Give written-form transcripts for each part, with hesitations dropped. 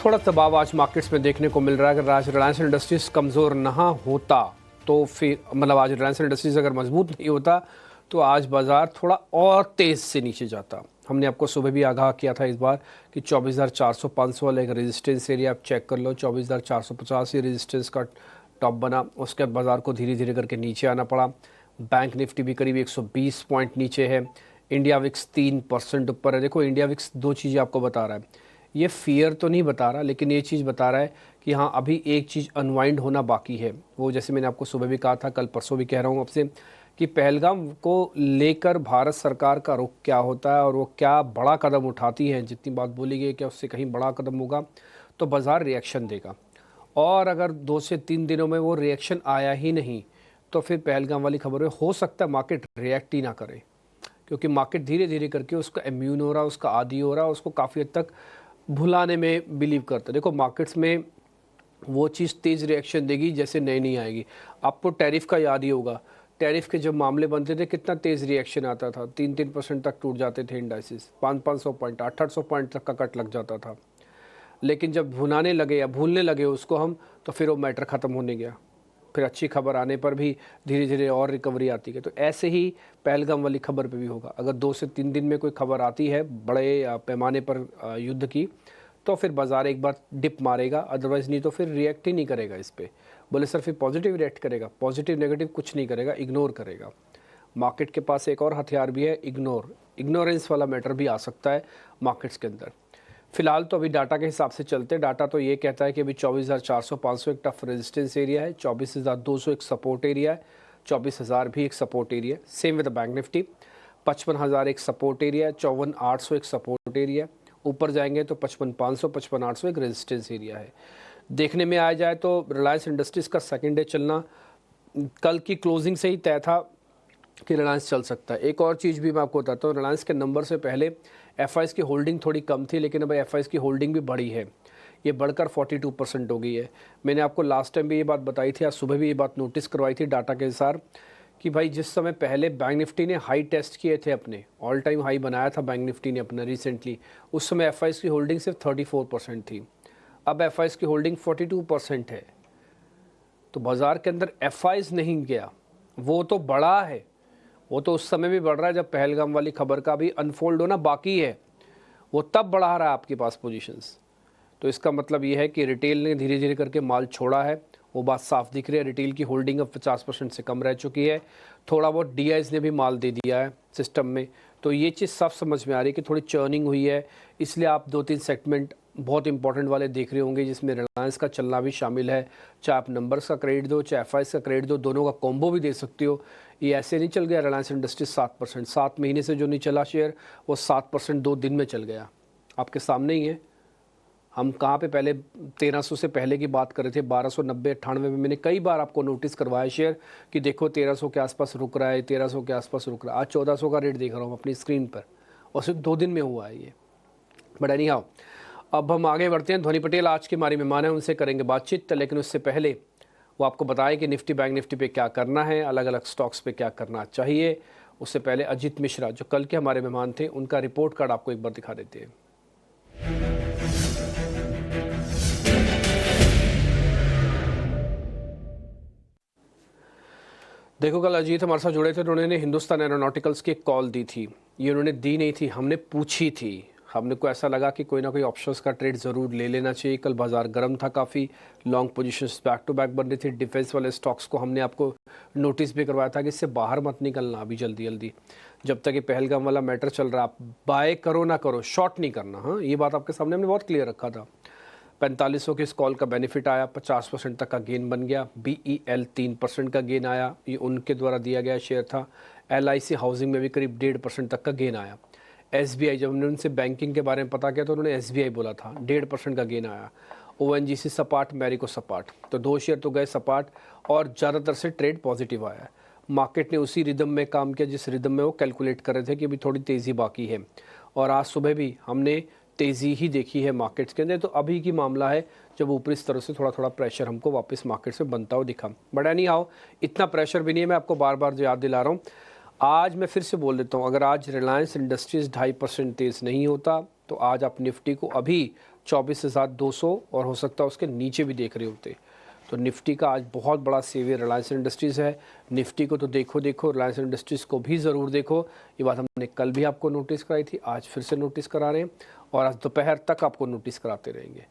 थोड़ा दबाव आज मार्केट्स में देखने को मिल रहा है। अगर आज रिलायंस इंडस्ट्रीज कमज़ोर ना होता तो फिर मतलब आज रिलायंस इंडस्ट्रीज अगर मजबूत नहीं होता तो आज बाज़ार थोड़ा और तेज़ से नीचे जाता। हमने आपको सुबह भी आगाह किया था इस बार कि 24,400-500 वाला एक रेजिस्टेंस एरिया आप चेक कर लो। 24,450 ये रेजिस्टेंस का टॉप बना, उसके बाद बाज़ार को धीरे धीरे करके नीचे आना पड़ा। बैंक निफ्टी भी करीब 120 पॉइंट नीचे है। इंडिया विक्स 3% ऊपर है। देखो इंडिया विक्स दो चीज़ें आपको बता रहा है, ये फियर तो नहीं बता रहा लेकिन ये चीज़ बता रहा है कि हाँ अभी एक चीज़ अनवाइंड होना बाकी है। वो जैसे मैंने आपको सुबह भी कहा था, कल परसों भी कह रहा हूँ आपसे कि पहलगाम को लेकर भारत सरकार का रुख क्या होता है और वो क्या बड़ा कदम उठाती है। जितनी बात बोली गई कि उससे कहीं बड़ा कदम होगा तो बाज़ार रिएक्शन देगा, और अगर 2 से 3 दिनों में वो रिएक्शन आया ही नहीं तो फिर पहलगाम वाली खबर में हो सकता है मार्केट रिएक्ट ही ना करे, क्योंकि मार्केट धीरे धीरे करके उसका इम्यून हो रहा है, उसका आदी हो रहा है, उसको काफ़ी हद तक भुलाने में बिलीव करता है। देखो मार्केट्स में वो चीज़ तेज़ रिएक्शन देगी जैसे नई नहीं आएगी। आपको टैरिफ का याद ही होगा, टैरिफ के जब मामले बनते थे कितना तेज़ रिएक्शन आता था, 3-3% तक टूट जाते थे इंडाइसिस, 500-500 पॉइंट 800 पॉइंट तक का कट लग जाता था। लेकिन जब भुनाने लगे या भूलने लगे उसको हम, तो फिर वो मैटर ख़त्म होने गया। फिर अच्छी खबर आने पर भी धीरे धीरे और रिकवरी आती है। तो ऐसे ही पहलगाम वाली खबर पे भी होगा। अगर 2 से 3 दिन में कोई खबर आती है बड़े पैमाने पर युद्ध की, तो फिर बाज़ार एक बार डिप मारेगा, अदरवाइज़ नहीं तो फिर रिएक्ट ही नहीं करेगा इस पर। बोले सर फिर पॉजिटिव रिएक्ट करेगा? पॉजिटिव नेगेटिव कुछ नहीं करेगा, इग्नोर करेगा। मार्केट के पास एक और हथियार भी है, इग्नोरेंस वाला मैटर भी आ सकता है मार्केट्स के अंदर। फिलहाल तो अभी डाटा के हिसाब से चलते, डाटा तो ये कहता है कि अभी 24,400-500 एक टफ रेजिस्टेंस एरिया है, 24,200 एक सपोर्ट एरिया है, 24,000 भी एक सपोर्ट एरिया है। सेम विद बैंक निफ्टी, 55,000 एक सपोर्ट एरिया है, 54,800 एक सपोर्ट एरिया है। ऊपर जाएंगे तो 55,500 55,800 एक रेजिस्टेंस एरिया है। देखने में आ जाए तो रिलायंस इंडस्ट्रीज़ का सेकेंड डे चलना कल की क्लोजिंग से ही तय था कि रिलायंस चल सकता है। एक और चीज़ भी मैं आपको बताता हूँ, रिलायंस के नंबर से पहले एफआईज़ की होल्डिंग थोड़ी कम थी, लेकिन अब एफआईज़ की होल्डिंग भी बढ़ी है, ये बढ़कर 42% हो गई है। मैंने आपको लास्ट टाइम भी ये बात बताई थी, आज सुबह भी ये बात नोटिस करवाई थी डाटा के अनुसार कि भाई जिस समय पहले बैंक निफ्टी ने हाई टेस्ट किए थे, अपने ऑल टाइम हाई बनाया था बैंक निफ्टी ने अपना रिसेंटली, उस समय एफआईज़ की होल्डिंग सिर्फ 34% थी। अब एफआईज़ की होल्डिंग 42% है। तो बाज़ार के अंदर एफआईज़ नहीं गया, वो तो बढ़ा है, वो तो उस समय भी बढ़ रहा है जब पहलगाम वाली खबर का भी अनफोल्ड होना बाकी है, वो तब बढ़ा रहा है आपके पास पोजीशंस। तो इसका मतलब ये है कि रिटेल ने धीरे धीरे करके माल छोड़ा है, वो बात साफ दिख रही है। रिटेल की होल्डिंग अब 50% से कम रह चुकी है। थोड़ा बहुत डीआईज ने भी माल दे दिया है सिस्टम में, तो ये चीज़ साफ समझ में आ रही है कि थोड़ी चर्निंग हुई है। इसलिए आप 2-3 सेगमेंट बहुत इंपॉर्टेंट वाले देख रहे होंगे जिसमें रिलायंस का चलना भी शामिल है। चाहे आप नंबर्स का क्रेडिट दो, चाहे एफआईज़ का क्रेडिट दो, दोनों का कॉम्बो भी दे सकते हो। ये ऐसे नहीं चल गया रिलायंस इंडस्ट्रीज 7%, 7 महीने से जो नहीं चला शेयर वो 7% 2 दिन में चल गया, आपके सामने ही है। हम कहाँ पे पहले 1300 से पहले की बात कर रहे थे, 1290-98 में मैंने कई बार आपको नोटिस करवाया शेयर कि देखो 1300 के आसपास रुक रहा है, 1300 के आसपास रुक रहा है। आज 1400 का रेट देख रहा हूँ अपनी स्क्रीन पर, और सिर्फ 2 दिन में हुआ है ये। बट एनी हाउ, अब हम आगे बढ़ते हैं। ध्वनि पटेल आज के हमारे मेहमान हैं, उनसे करेंगे बातचीत, लेकिन उससे पहले वो आपको बताएं कि निफ्टी बैंक निफ्टी पे क्या करना है, अलग अलग स्टॉक्स पे क्या करना चाहिए। उससे पहले अजीत मिश्रा जो कल के हमारे मेहमान थे, उनका रिपोर्ट कार्ड आपको एक बार दिखा देते हैं। देखो कल अजीत हमारे साथ जुड़े थे, उन्होंने हिंदुस्तान एरोनॉटिकल्स की कॉल दी थी। ये उन्होंने दी नहीं थी, हमने पूछी थी। हमने को ऐसा लगा कि कोई ना कोई ऑप्शंस का ट्रेड ज़रूर ले लेना चाहिए। कल बाजार गर्म था, काफ़ी long positions back to back बन रही थी। डिफेंस वाले स्टॉक्स को हमने आपको नोटिस भी करवाया था कि इससे बाहर मत निकलना अभी जल्दी जल्दी, जब तक ये पहलगाम वाला मैटर चल रहा। आप बाय करो ना करो, शॉर्ट नहीं करना। हाँ, ये बात आपके सामने हमने बहुत क्लियर रखा था। 4500 के इस कॉल का बेनिफिट आया, 50% तक का गेन बन गया। BEL 3% का गेन आया, ये उनके द्वारा दिया गया शेयर था। LIC हाउसिंग में भी करीब 1.5% तक का गेन आया। SBI, जब हमने उनसे बैंकिंग के बारे में पता किया तो उन्होंने SBI बोला था, 1.5% का गेन आया। ONGC सपाट, मैरिको सपाट, तो 2 शेयर तो गए सपाट, और ज़्यादातर से ट्रेड पॉजिटिव आया। मार्केट ने उसी रिदम में काम किया जिस रिदम में वो कैलकुलेट कर रहे थे कि अभी थोड़ी तेज़ी बाकी है, और आज सुबह भी हमने तेज़ी ही देखी है मार्केट्स के अंदर। तो अभी की मामला है जब ऊपरी स्तर से थोड़ा थोड़ा प्रेशर हमको वापस मार्केट से बनता हुआ दिखा। बट एनी हाउ, इतना प्रेशर भी नहीं है, मैं आपको बार बार जो याद दिला रहा हूँ। आज मैं फिर से बोल देता हूँ, अगर आज रिलायंस इंडस्ट्रीज़ 2.5% तेज़ नहीं होता तो आज आप निफ्टी को अभी 24,200 और हो सकता है उसके नीचे भी देख रहे होते। तो निफ्टी का आज बहुत बड़ा सेवियर रिलायंस इंडस्ट्रीज़ है। निफ्टी को तो देखो रिलायंस इंडस्ट्रीज़ को भी ज़रूर देखो। ये बात हमने कल भी आपको नोटिस कराई थी, आज फिर से नोटिस करा रहे हैं और आज दोपहर तक आपको नोटिस कराते रहेंगे।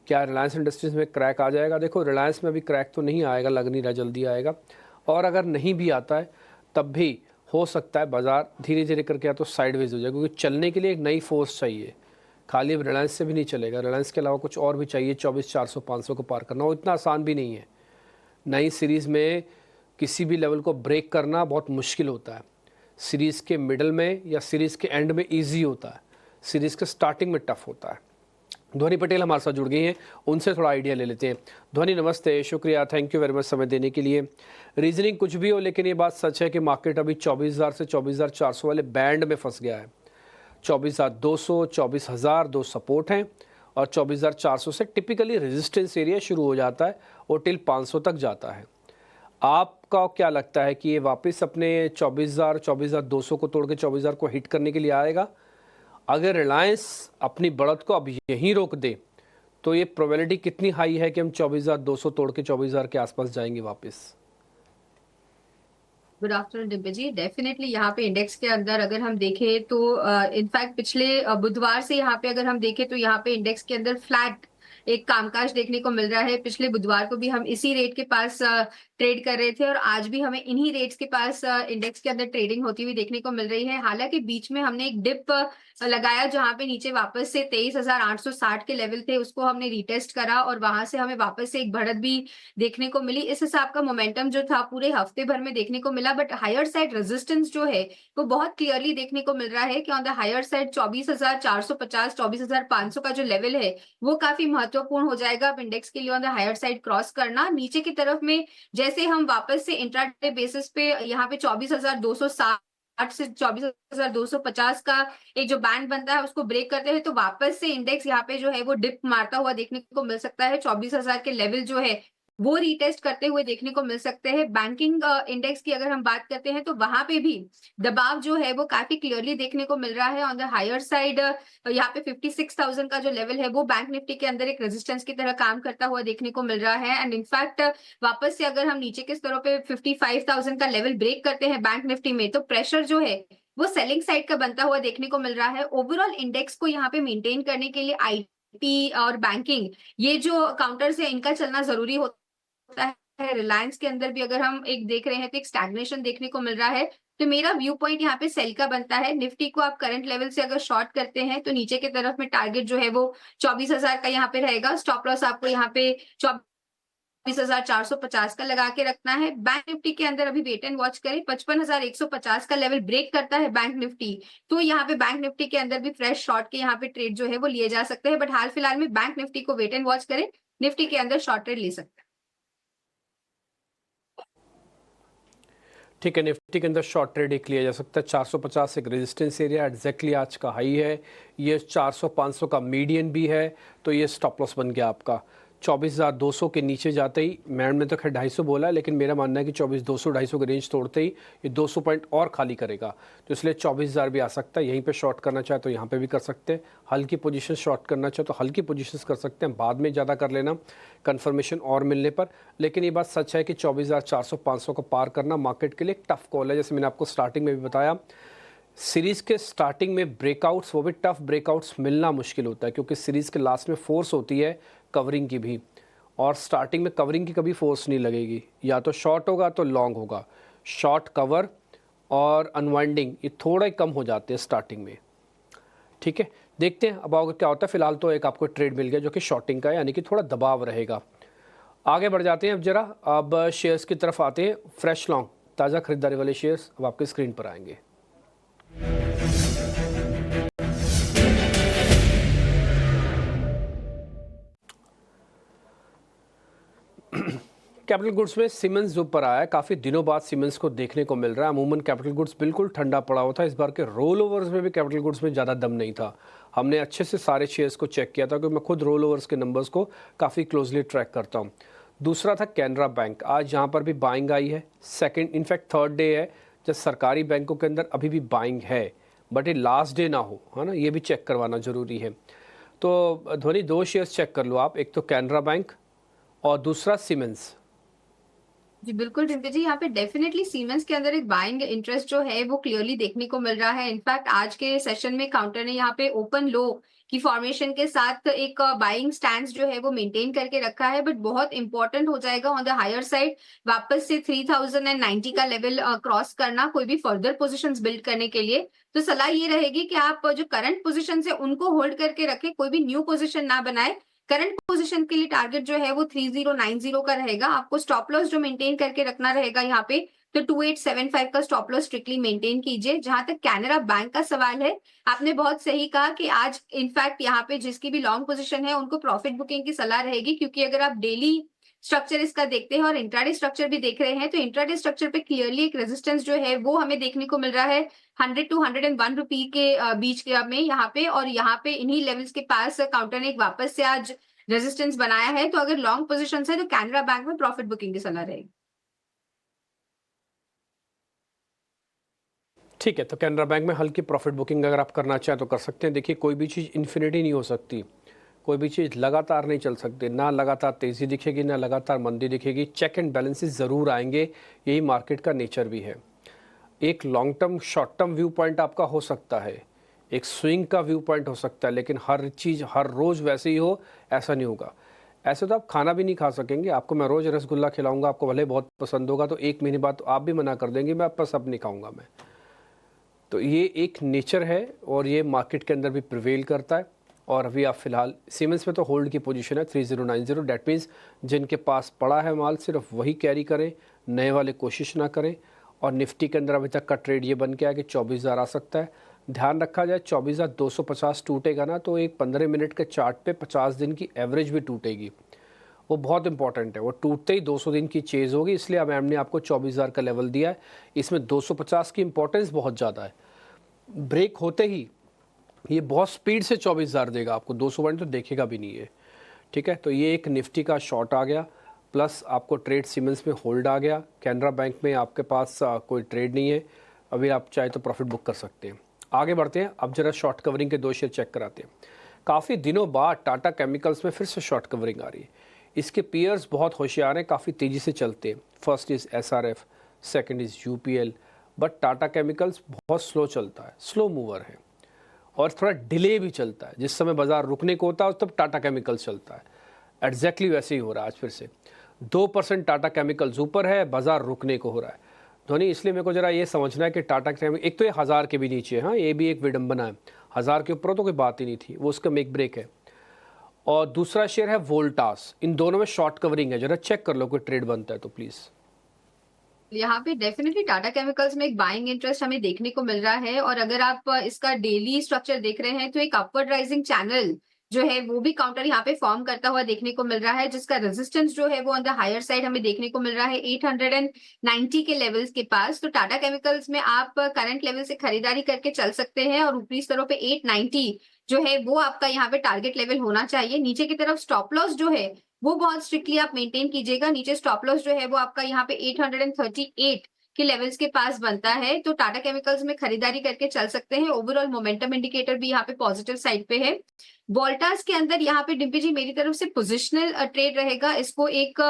क्या रिलायंस इंडस्ट्रीज़ में क्रैक आ जाएगा? देखो रिलायंस में अभी क्रैक तो नहीं आएगा, लग नहीं रहा जल्दी आएगा, और अगर नहीं भी आता है तब भी हो सकता है बाज़ार धीरे धीरे करके या तो साइडवेज हो जाए, क्योंकि चलने के लिए एक नई फोर्स चाहिए। खाली अब रिलायंस से भी नहीं चलेगा, रिलायंस के अलावा कुछ और भी चाहिए 24,400-500 को पार करना, वो इतना आसान भी नहीं है। नई सीरीज़ में किसी भी लेवल को ब्रेक करना बहुत मुश्किल होता है। सीरीज़ के मिडल में या सीरीज़ के एंड में ईजी होता है, सीरीज़ के स्टार्टिंग में टफ होता है। ध्वनि पटेल हमारे साथ जुड़ गई हैं, उनसे थोड़ा आइडिया ले लेते हैं। ध्वनि नमस्ते, शुक्रिया, थैंक यू वेरी मच समय देने के लिए। रीजनिंग कुछ भी हो, लेकिन ये बात सच है कि मार्केट अभी 24,000 से 24,400 वाले बैंड में फंस गया है। 24,200, 24,000 दो सपोर्ट हैं और 24,400 से टिपिकली रेजिस्टेंस एरिया शुरू हो जाता है और टिल 500 तक जाता है। आपका क्या लगता है कि ये वापस अपने 24,000, 24,200 को तोड़ के 24,000 को हिट करने के लिए आएगा? अगर रिलायंस अपनी बढ़त को अब यहीं रोक दे तो ये प्रोबेबिलिटी कितनी हाई है कि हम 24,200 तोड़ के 24,000 के आसपास जाएंगे वापस? गुड आफ्टरनून डिम्पल जी। डेफिनेटली यहाँ पे इंडेक्स के अंदर अगर हम देखें तो इनफैक्ट पिछले बुधवार से यहाँ पे अगर हम देखें तो यहाँ पे इंडेक्स के अंदर फ्लैट एक कामकाज देखने को मिल रहा है। पिछले बुधवार को भी हम इसी रेट के पास ट्रेड कर रहे थे और आज भी हमें इन्हीं रेट्स के पास इंडेक्स के अंदर ट्रेडिंग होती हुई देखने को मिल रही है। हालांकि बीच में हमने एक डिप लगाया जहां पे नीचे वापस से 23,860 के लेवल थे, उसको हमने रिटेस्ट करा और वहां से हमें वापस से एक बढ़त भी देखने को मिली। इस हिसाब का मोमेंटम जो था पूरे हफ्ते भर में देखने को मिला, बट हायर साइड रेजिस्टेंस जो है वो बहुत क्लियरली देखने को मिल रहा है कि ऑन द हायर साइड 24,450, 24,500 का जो लेवल है वो काफी महत्वपूर्ण हो जाएगा अब इंडेक्स के लिए on the higher side cross करना। नीचे की तरफ में जैसे हम वापस से इंट्राडे बेसिस पे यहाँ पे 24,260 से 24,250 का एक जो बैंड बनता है उसको ब्रेक करते हैं तो वापस से इंडेक्स यहाँ पे जो है वो डिप मारता हुआ देखने को मिल सकता है। 24,000 के लेवल जो है वो रीटेस्ट करते हुए देखने को मिल सकते हैं। बैंकिंग इंडेक्स की अगर हम बात करते हैं तो वहां पे भी दबाव जो है वो काफी क्लियरली देखने को मिल रहा है ऑन द हायर साइड। यहाँ पे 56,000 का जो लेवल है वो बैंक निफ्टी के अंदर एक रेजिस्टेंस की तरह काम करता हुआ देखने को मिल रहा है। एंड इनफैक्ट वापस से अगर हम नीचे के स्तरों पे 55,000 का लेवल ब्रेक करते हैं बैंक निफ्टी में तो प्रेशर जो है वो सेलिंग साइड का बनता हुआ देखने को मिल रहा है। ओवरऑल इंडेक्स को यहाँ पे मेंटेन करने के लिए आईटी और बैंकिंग ये जो काउंटर्स है इनका चलना जरूरी होता है। रिलायंस के अंदर भी अगर हम एक देख रहे हैं तो एक स्टैग्नेशन देखने को मिल रहा है। तो मेरा व्यू पॉइंट यहाँ पे सेल का बनता है। निफ्टी को आप करंट लेवल से अगर शॉर्ट करते हैं तो नीचे की तरफ में टारगेट जो है वो 24,000 का यहाँ पे रहेगा। स्टॉप लॉस आपको यहाँ पे 24,450 का लगा के रखना है। बैंक निफ्टी के अंदर अभी वेट एंड वॉच करें, 55,150 का लेवल ब्रेक करता है बैंक निफ्टी तो यहाँ पे बैंक निफ्टी के अंदर भी फ्रेश शॉर्ट के यहाँ पे ट्रेड जो है वो लिए जा सकते हैं। बट हाल फिलहाल में बैंक निफ्टी को वेट एंड वॉच करें, निफ्टी के अंदर शॉर्ट ट्रेड ले सकते हैं। ठीक है, निफ्टी के अंदर शॉर्ट ट्रेड एक लिया जा सकता है। 450 एक रेजिस्टेंस एरिया एग्जैक्टली आज का हाई है, ये 400-500 का मीडियन भी है, तो ये स्टॉप लॉस बन गया आपका। 24,200 के नीचे जाते ही, मैम ने तो खैर 250 बोला है, लेकिन मेरा मानना है कि 24,200 250 के रेंज तोड़ते ही ये 200 पॉइंट और खाली करेगा, तो इसलिए 24,000 भी आ सकता है। यहीं पे शॉर्ट करना चाहे तो यहाँ पे भी कर सकते हैं, हल्की पोजीशन शॉर्ट करना चाहे तो हल्की पोजीशंस कर सकते हैं, बाद में ज़्यादा कर लेना कन्फर्मेशन और मिलने पर। लेकिन ये बात सच है कि 24,400-500 को पार करना मार्केट के लिए एक टफ कॉल है। जैसे मैंने आपको स्टार्टिंग में भी बताया, सीरीज़ के स्टार्टिंग में ब्रेकआउट्स, वो भी टफ ब्रेकआउट्स मिलना मुश्किल होता है, क्योंकि सीरीज़ के लास्ट में फोर्स होती है कवरिंग की भी, और स्टार्टिंग में कवरिंग की कभी फोर्स नहीं लगेगी, या तो शॉर्ट होगा तो लॉन्ग होगा। शॉर्ट कवर और अनवाइंडिंग ये थोड़ा ही कम हो जाते हैं स्टार्टिंग में। ठीक है, देखते हैं अब आगे क्या होता है। फिलहाल तो एक आपको ट्रेड मिल गया जो कि शॉर्टिंग का है, यानी कि थोड़ा दबाव रहेगा। आगे बढ़ जाते हैं अब जरा, अब शेयर्स की तरफ आते हैं। फ्रेश लॉन्ग ताज़ा खरीदारी वाले शेयर्स अब आपके स्क्रीन पर आएंगे। कैपिटल गुड्स में सीमेंस ऊपर आया है, काफ़ी दिनों बाद सीमेंस को देखने को मिल रहा है। अमूमन कैपिटल गुड्स बिल्कुल ठंडा पड़ा हुआ था, इस बार के रोल ओवर्स में भी कैपिटल गुड्स में ज़्यादा दम नहीं था। हमने अच्छे से सारे शेयर्स को चेक किया था, क्योंकि मैं खुद रोल ओवर्स के नंबर्स को काफ़ी क्लोजली ट्रैक करता हूँ। दूसरा था कैनरा बैंक, आज यहाँ पर भी बाइंग आई है। सेकेंड इनफैक्ट थर्ड डे है जब सरकारी बैंकों के अंदर अभी भी बाइंग है, बट ये लास्ट डे ना हो, है ना, ये भी चेक करवाना ज़रूरी है। तो ध्वनि 2 शेयर्स चेक कर लो आप, एक तो कैनरा बैंक और दूसरा सीमेंस। जी बिल्कुल डिम्पी जी, यहाँ पे डेफिनेटली सीमेंस के अंदर एक बाइंग इंटरेस्ट जो है वो क्लियरली देखने को मिल रहा है। इनफैक्ट आज के सेशन में काउंटर ने यहाँ पे ओपन लो की फॉर्मेशन के साथ एक बाइंग स्टैंस जो है वो मेंटेन करके रखा है, बट बहुत इंपॉर्टेंट हो जाएगा ऑन द हायर साइड वापस से 3090 का लेवल क्रॉस करना कोई भी फर्दर पोजीशंस बिल्ड करने के लिए। तो सलाह ये रहेगी कि आप जो करंट पोजीशन है उनको होल्ड करके रखें, कोई भी न्यू पोजीशन ना बनाए। करंट पोजीशन के लिए टारगेट जो है वो 3090 का रहेगा। आपको स्टॉप लॉस जो मेंटेन करके रखना रहेगा यहाँ पे, तो 2875 का स्टॉप लॉस स्ट्रिक्टली मेंटेन कीजिए। जहां तक कैनरा बैंक का सवाल है, आपने बहुत सही कहा कि आज इनफैक्ट यहाँ पे जिसकी भी लॉन्ग पोजीशन है उनको प्रॉफिट बुकिंग की सलाह रहेगी, क्योंकि अगर आप डेली स्ट्रक्चर इसका देखते हैं और इंट्राडे स्ट्रक्चर भी देख रहे हैं तो इंट्राडे स्ट्रक्चर पे क्लियरली एक रेजिस्टेंस जो है वो हमें देखने को मिल रहा है 100 टू 101 रुपी के बीच के में यहाँ पे, और यहाँ पे इन्हीं लेवल्स के पास काउंटर ने एक वापस से आज रेजिस्टेंस बनाया है। तो अगर लॉन्ग पोजीशन है तो कैनरा बैंक में प्रॉफिट बुकिंग की सलाह रहेगी। ठीक है, तो कैनरा बैंक में हल्की प्रॉफिट बुकिंग अगर आप करना चाहें तो कर सकते हैं। देखिए, कोई भी चीज़ इन्फिनिटी नहीं हो सकती, कोई भी चीज़ लगातार नहीं चल सकती, ना लगातार तेज़ी दिखेगी ना लगातार मंदी दिखेगी। चेक एंड बैलेंसेस ज़रूर आएंगे, यही मार्केट का नेचर भी है। एक long term short term view point आपका हो सकता है, एक स्विंग का व्यू पॉइंट हो सकता है, लेकिन हर चीज़ हर रोज़ वैसे ही हो ऐसा नहीं होगा। ऐसे तो आप खाना भी नहीं खा सकेंगे। आपको मैं रोज़ रसगुल्ला खिलाऊंगा, आपको भले बहुत पसंद होगा, तो एक महीने बाद तो आप भी मना कर देंगे, मैं आपका सब नहीं खाऊंगा मैं। तो ये एक नेचर है और ये मार्केट के अंदर भी प्रिवेल करता है। और अभी आप फिलहाल सीमेंस में तो होल्ड की पोजीशन है 3090। डैट मीन्स जिनके पास पड़ा है माल सिर्फ वही कैरी करें, नए वाले कोशिश ना करें। और निफ्टी के अंदर अभी तक का ट्रेड ये बन के आया कि 24,000 आ सकता है। ध्यान रखा जाए 24,250 टूटेगा ना तो एक 15 मिनट के चार्ट पे 50 दिन की एवरेज भी टूटेगी, वो बहुत इंपॉर्टेंट है। वो टूटते ही 200 दिन की चेज़ होगी, इसलिए अब मैम ने आपको 24,000 का लेवल दिया है। इसमें 250 की इंपॉर्टेंस बहुत ज़्यादा है। ब्रेक होते ही ये बहुत स्पीड से 24,000 देगा आपको, 200 पॉइंट तो देखेगा भी नहीं है। ठीक है, तो ये एक निफ्टी का शॉर्ट आ गया, प्लस आपको ट्रेड सीमेंस में होल्ड आ गया। कैनरा बैंक में आपके पास कोई ट्रेड नहीं है, अभी आप चाहे तो प्रॉफिट बुक कर सकते हैं। आगे बढ़ते हैं, अब जरा शॉर्ट कवरिंग के 2 शेयर चेक कराते हैं। काफ़ी दिनों बाद टाटा केमिकल्स में फिर से शॉर्ट कवरिंग आ रही है। इसके पीयर्स बहुत होशियार हैं, काफ़ी तेज़ी से चलते हैं। First is SRF, second is UPL, but Tata chemicals बहुत स्लो चलता है, स्लो मूवर है और थोड़ा डिले भी चलता है। जिस समय बाजार रुकने को होता है तब टाटा केमिकल्स चलता है। एग्जैक्टली वैसे ही हो रहा है आज फिर से। 2% टाटा केमिकल्स ऊपर है, बाजार रुकने को हो रहा है। धोनी, इसलिए मेरे को जरा ये समझना है कि टाटा केमिकल एक तो ये 1000 के भी नीचे है, हाँ ये भी एक विडंबना है। 1000 के ऊपर तो कोई बात ही नहीं थी, वो उसका मेक ब्रेक है। और दूसरा शेयर है वोल्टास। इन दोनों में शॉर्ट कवरिंग है, जरा चेक कर लो कोई ट्रेड बनता है तो प्लीज़। यहाँ पे डेफिनेटली टाटा केमिकल्स में एक बाइंग इंटरेस्ट हमें देखने को मिल रहा है, और अगर आप इसका डेली स्ट्रक्चर देख रहे हैं तो एक अपवर्ड राइजिंग चैनल जो है वो भी काउंटर यहाँ पे फॉर्म करता हुआ देखने को मिल रहा है, जिसका रेजिस्टेंस जो है वो ऑन द हायर साइड हमें देखने को मिल रहा है 890 के लेवल्स के पास। तो टाटा केमिकल्स में आप करंट लेवल से खरीदारी करके चल सकते हैं, और ऊपरी स्तरों पे 890 जो है वो आपका यहाँ पे टारगेट लेवल होना चाहिए। नीचे की तरफ स्टॉप लॉस जो है वो बहुत स्ट्रिक्टली आप मेंटेन कीजिएगा। नीचे स्टॉप लॉस जो है वो आपका यहाँ पे 838 के लेवल्स के पास बनता है। तो टाटा केमिकल्स में खरीदारी करके चल सकते हैं। ओवरऑल मोमेंटम इंडिकेटर भी यहाँ पे पॉजिटिव साइड पे है। वोल्टास के अंदर यहाँ पे डिम्पी जी मेरी तरफ से पोजिशनल ट्रेड रहेगा। इसको एक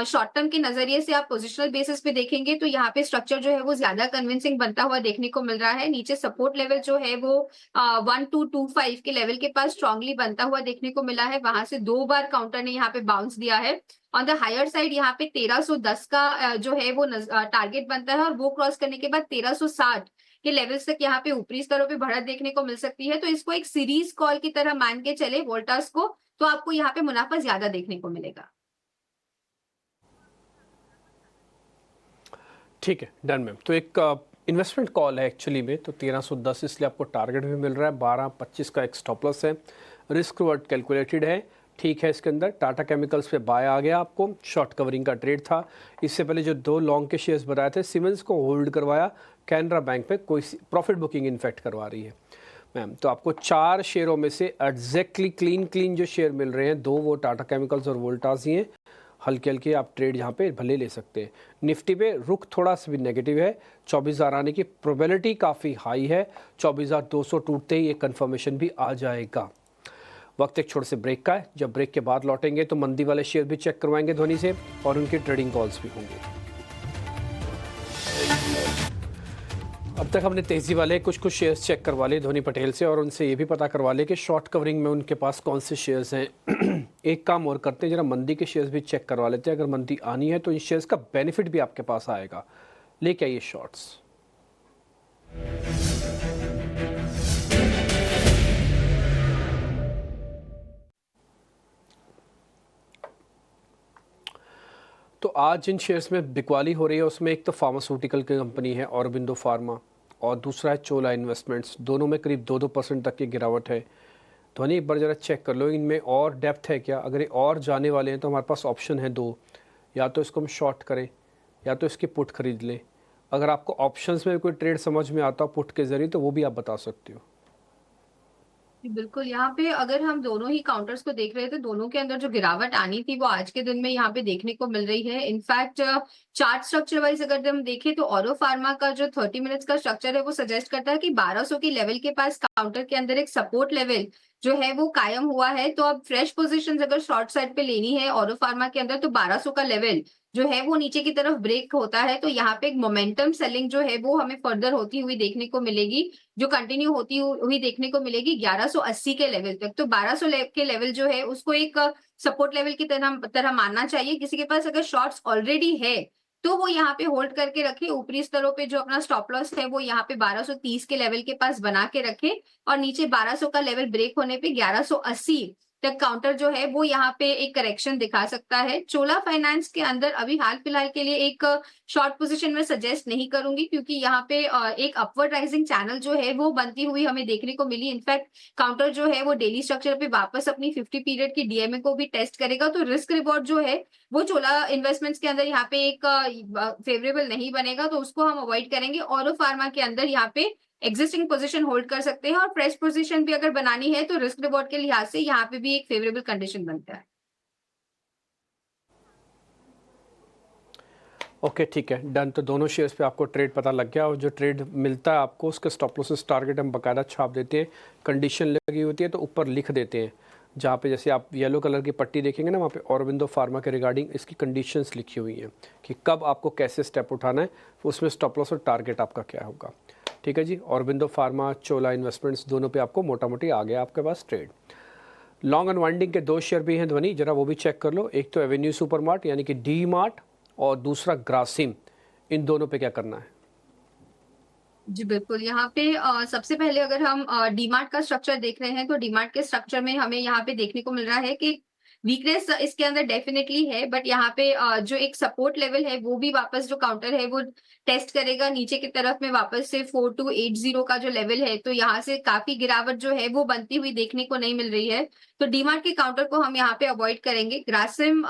शॉर्ट टर्म के नजरिए से आप पोजिशनल बेसिस पे देखेंगे तो यहाँ पे स्ट्रक्चर जो है वो ज्यादा कन्विंसिंग बनता हुआ देखने को मिल रहा है। नीचे सपोर्ट लेवल जो है वो 1225 के लेवल के पास स्ट्रांगली बनता हुआ देखने को मिला है। वहां से 2 बार काउंटर ने यहाँ पे बाउंस दिया है। ऑन द हायर साइड यहाँ पे 1310 का जो है वो टारगेट बनता है, और वो क्रॉस करने के बाद 1360 के लेवल्स तक यहाँ पे ऊपरी स्तरों पे बढ़त देखने को मिल सकती है। तो इसको एक सीरीज कॉल की तरह मान के चले वोल्टास को, तो आपको यहाँ पे मुनाफा ज्यादा देखने को मिलेगा। ठीक है, डन मैम। तो एक इन्वेस्टमेंट कॉल है एक्चुअली में, तो 1310 इसलिए आपको टारगेट भी मिल रहा है। 12.25 का एक स्टॉप लॉस है, रिस्क रिवॉर्ड कैलकुलेटेड है। ठीक है, इसके अंदर टाटा केमिकल्स पे बाय आ गया, आपको शॉर्ट कवरिंग का ट्रेड था। इससे पहले जो 2 लॉन्ग के शेयर्स बताए थे, सीमेंस को होल्ड करवाया, कैनरा बैंक पे कोई प्रॉफिट बुकिंग इनफैक्ट करवा रही है मैम। तो आपको 4 शेयरों में से एग्जैक्टली क्लीन जो शेयर मिल रहे हैं, 2 वो टाटा केमिकल्स और वोल्टास ही हैं, हल्के हल्के आप ट्रेड यहाँ पे भले ले सकते हैं। निफ्टी पे रुख थोड़ा सा भी नेगेटिव है, 24,000 आने की प्रोबेबिलिटी काफ़ी हाई है, 24,200 टूटते ही ये कन्फर्मेशन भी आ जाएगा। वक्त एक छोटे से ब्रेक का है, जब ब्रेक के बाद लौटेंगे तो मंदी वाले शेयर भी चेक करवाएंगे धोनी से और उनकी ट्रेडिंग कॉल्स भी होंगे। अब तक हमने तेज़ी वाले कुछ शेयर्स चेक करवा लिए धोनी पटेल से और उनसे ये भी पता करवा लिए कि शॉर्ट कवरिंग में उनके पास कौन से शेयर्स हैं। एक काम और करते हैं, जरा मंदी के शेयर्स भी चेक करवा लेते हैं। अगर मंदी आनी है तो इन शेयर्स का बेनिफिट भी आपके पास आएगा। लेके आइए शॉर्ट्स। तो आज जिन शेयर्स में बिकवाली हो रही है उसमें एक तो फार्मास्यूटिकल की कंपनी है औरबिंदो फार्मा और दूसरा है चोला इन्वेस्टमेंट्स। दोनों में करीब 2% तक की गिरावट है। धोनी एक बार ज़रा चेक कर लो इनमें और डेप्थ है क्या। अगर ये और जाने वाले हैं तो हमारे पास ऑप्शन है दो, या तो इसको हम शॉर्ट करें या तो इसकी पुट खरीद लें। अगर आपको ऑप्शंस में कोई ट्रेड समझ में आता हो पुट के ज़रिए तो वो भी आप बता सकते हो। बिल्कुल, यहाँ पे अगर हम दोनों ही काउंटर्स को देख रहे हैं तो दोनों के अंदर जो गिरावट आनी थी वो आज के दिन में यहाँ पे देखने को मिल रही है। इनफैक्ट चार्ट स्ट्रक्चर वाइज अगर हम देखें तो ऑरो फार्मा का जो 30 मिनट्स का स्ट्रक्चर है वो सजेस्ट करता है कि 1200 की लेवल के पास काउंटर के अंदर एक सपोर्ट लेवल जो है वो कायम हुआ है। तो अब फ्रेश पोजीशंस अगर शॉर्ट साइड पे लेनी है ऑरो फार्मा के अंदर तो 1200 का लेवल जो है वो नीचे की तरफ ब्रेक होता है तो यहाँ पे एक मोमेंटम सेलिंग जो है वो हमें फर्दर होती हुई देखने को मिलेगी, जो कंटिन्यू होती हुई देखने को मिलेगी 1180 के लेवल तक। तो 1200 के लेवल जो है उसको एक सपोर्ट लेवल की तरह मानना चाहिए। किसी के पास अगर शॉर्ट्स ऑलरेडी है तो वो यहाँ पे होल्ड करके रखे। ऊपरी स्तरों पे जो अपना स्टॉप लॉस है वो यहाँ पे 1230 के लेवल के पास बना के रखे और नीचे 1200 का लेवल ब्रेक होने पे 1180 तक काउंटर जो है वो यहाँ पे एक करेक्शन दिखा सकता है। चोला फाइनेंस के अंदर अभी हाल फिलहाल के लिए एक शॉर्ट पोजीशन में सजेस्ट नहीं करूंगी क्योंकि यहाँ पे एक अपवर्ड राइजिंग चैनल जो है वो बनती हुई हमें देखने को मिली। इनफैक्ट काउंटर जो है वो डेली स्ट्रक्चर पे वापस अपनी 50 पीरियड की डीएमए को भी टेस्ट करेगा। तो रिस्क रिवॉर्ड जो है वो चोला इन्वेस्टमेंट्स के अंदर यहाँ पे एक फेवरेबल नहीं बनेगा, तो उसको हम अवॉइड करेंगे। और फार्मा के अंदर यहाँ पे एग्जिस्टिंग पोजीशन होल्ड कर सकते हैं और फ्रेश पोजीशन भी अगर बनानी है तो रिस्क रिवॉर्ड के लिहाज से यहाँ पे भी एक फेवरेबल कंडीशन बनता है। ओके ठीक है, डन। तो दोनों शेयर्स पे आपको ट्रेड पता लग गया और जो ट्रेड मिलता है आपको उसके स्टॉप लॉसेस टारगेट हम बकायदा छाप देते हैं। कंडीशन लगी होती है तो ऊपर लिख देते हैं, जहाँ पे जैसे आप येलो कलर की पट्टी देखेंगे ना वहाँ पे औरबिंदो फार्मा के रिगार्डिंग इसकी कंडीशंस लिखी हुई हैं कि कब आपको कैसे स्टेप उठाना है, उसमें स्टॉप लॉस और टारगेट आपका क्या होगा। ठीक है जी, औरबिंदो फार्मा चोला इन्वेस्टमेंट्स दोनों पे आपको मोटा मोटी आ गया आपके पास ट्रेड। लॉन्ग अनवाइंडिंग के दो शेयर भी हैं ध्वनि, जरा वो भी चेक कर लो। एक तो एवेन्यू सुपरमार्ट यानी कि डी मार्ट और दूसरा ग्रासिम। इन दोनों पे क्या करना है? जी बिल्कुल, यहाँ पे सबसे पहले अगर हम डीमार्ट का स्ट्रक्चर देख रहे हैं तो डीमार्ट के स्ट्रक्चर में हमें यहाँ पे देखने को मिल रहा है कि वीकनेस इसके अंदर डेफिनेटली है, बट यहाँ पे जो एक सपोर्ट लेवल है वो भी वापस जो काउंटर है वो टेस्ट करेगा नीचे की तरफ में वापस से 4280 का जो लेवल है। तो यहाँ से काफी गिरावट जो है वो बनती हुई देखने को नहीं मिल रही है, तो डीमार्ट के काउंटर को हम यहाँ पे अवॉइड करेंगे। ग्रासिम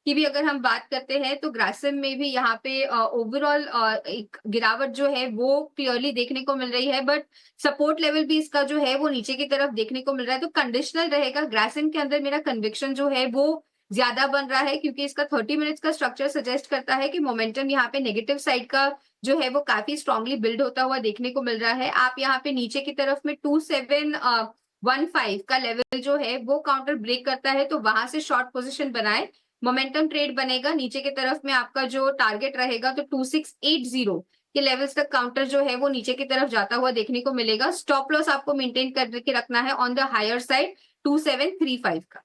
की भी अगर हम बात करते हैं तो ग्रासिम में भी यहाँ पे ओवरऑल एक गिरावट जो है वो क्लियरली देखने को मिल रही है, बट सपोर्ट लेवल भी इसका जो है वो नीचे की तरफ देखने को मिल रहा है। तो कंडीशनल रहेगा। ग्रासिम के अंदर मेरा कन्विक्शन जो है वो ज्यादा बन रहा है क्योंकि इसका 30 मिनट्स का स्ट्रक्चर सजेस्ट करता है कि मोमेंटम यहाँ पे नेगेटिव साइड का जो है वो काफी स्ट्रांगली बिल्ड होता हुआ देखने को मिल रहा है। आप यहाँ पे नीचे की तरफ में 2715 का लेवल जो है वो काउंटर ब्रेक करता है तो वहां से शॉर्ट पोजिशन बनाए। मोमेंटम ट्रेड बनेगा नीचे की तरफ में आपका जो टारगेट रहेगा तो 2680 के लेवल्स तक काउंटर जो है वो नीचे की तरफ जाता हुआ देखने को मिलेगा। स्टॉप लॉस आपको मेंटेन करके रखना है ऑन द हायर साइड 2735 का।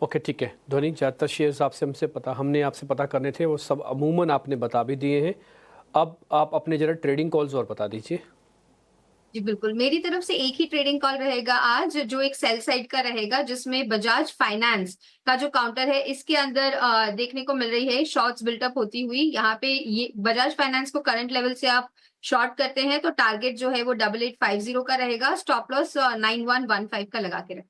ओके ठीक है ध्वनि, ज़्यादातर शेयर्स हमने आपसे पता करने थे वो सब अमूमन आपने बता भी दिए हैं। अब आप अपने जरा ट्रेडिंग कॉल्स और बता दीजिए। जी बिल्कुल, मेरी तरफ से एक ही ट्रेडिंग कॉल रहेगा आज जो एक सेल साइड का रहेगा, जिसमें बजाज फाइनेंस का जो काउंटर है इसके अंदर देखने को मिल रही है शॉर्ट्स बिल्टअप होती हुई। यहाँ पे ये बजाज फाइनेंस को करंट लेवल से आप शॉर्ट करते हैं तो टारगेट जो है वो 8850 का रहेगा। स्टॉप लॉस 9115 का लगा के रखें।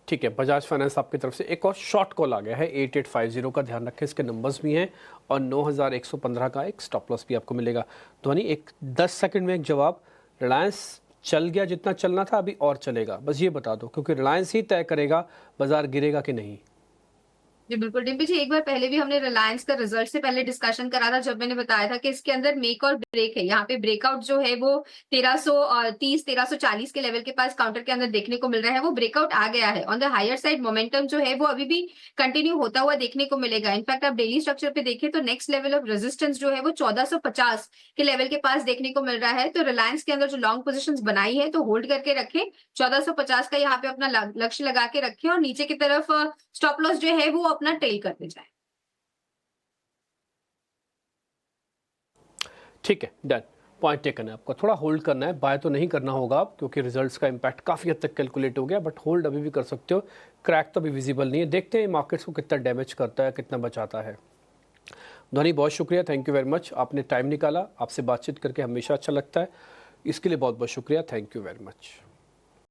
ठीक है, बजाज फाइनेंस आपकी तरफ से एक और शॉर्ट कॉल आ गया है 8850 का, ध्यान रखें इसके नंबर्स भी हैं और 9115 का एक स्टॉप लॉस भी आपको मिलेगा। ध्वनि एक 10 सेकंड में एक जवाब, रिलायंस चल गया जितना चलना था, अभी और चलेगा, बस ये बता दो, क्योंकि रिलायंस ही तय करेगा बाजार गिरेगा कि नहीं। जी बिल्कुल डिम्पी जी, एक बार पहले भी हमने रिलायंस का रिजल्ट से पहले डिस्कशन करा था, जब मैंने बताया था कि इसके अंदर मेक और ब्रेक है। यहाँ पे ब्रेकआउट जो है वो 1330 1340 के लेवल के पास काउंटर के अंदर देखने को मिल रहा है, वो ब्रेकआउट आ गया है। On the higher side momentum जो है वो अभी भी कंटिन्यू होता हुआ देखने को मिलेगा। इनफैक्ट आप डेली स्ट्रक्चर पे देखें तो नेक्स्ट लेवल ऑफ रेजिस्टेंस जो है वो 1450 के लेवल के पास देखने को मिल रहा है। तो रिलायंस के अंदर जो लॉन्ग पोजिशन बनाई है तो होल्ड करके रखें, 1450 का यहाँ पे अपना लक्ष्य लगा के रखें, और नीचे की तरफ स्टॉप लॉस जो है वो अपना टेल करते जाए। ठीक है, डन, पॉइंट टेकन है। आपका थोड़ा होल्ड करना है, बाय तो नहीं करना होगा आप, क्योंकि रिजल्ट्स का इम्पैक्ट काफ़ी हद तक कैलकुलेट हो गया, बट होल्ड अभी भी कर सकते हो। क्रैक तो अभी विजिबल नहीं है, देखते हैं मार्केट्स को कितना डैमेज करता है, कितना बचाता है। ध्वनि, बहुत शुक्रिया, थैंक यू वेरी मच, आपने टाइम निकाला, आपसे बातचीत करके हमेशा अच्छा लगता है, इसके लिए बहुत बहुत शुक्रिया, थैंक यू वेरी मच।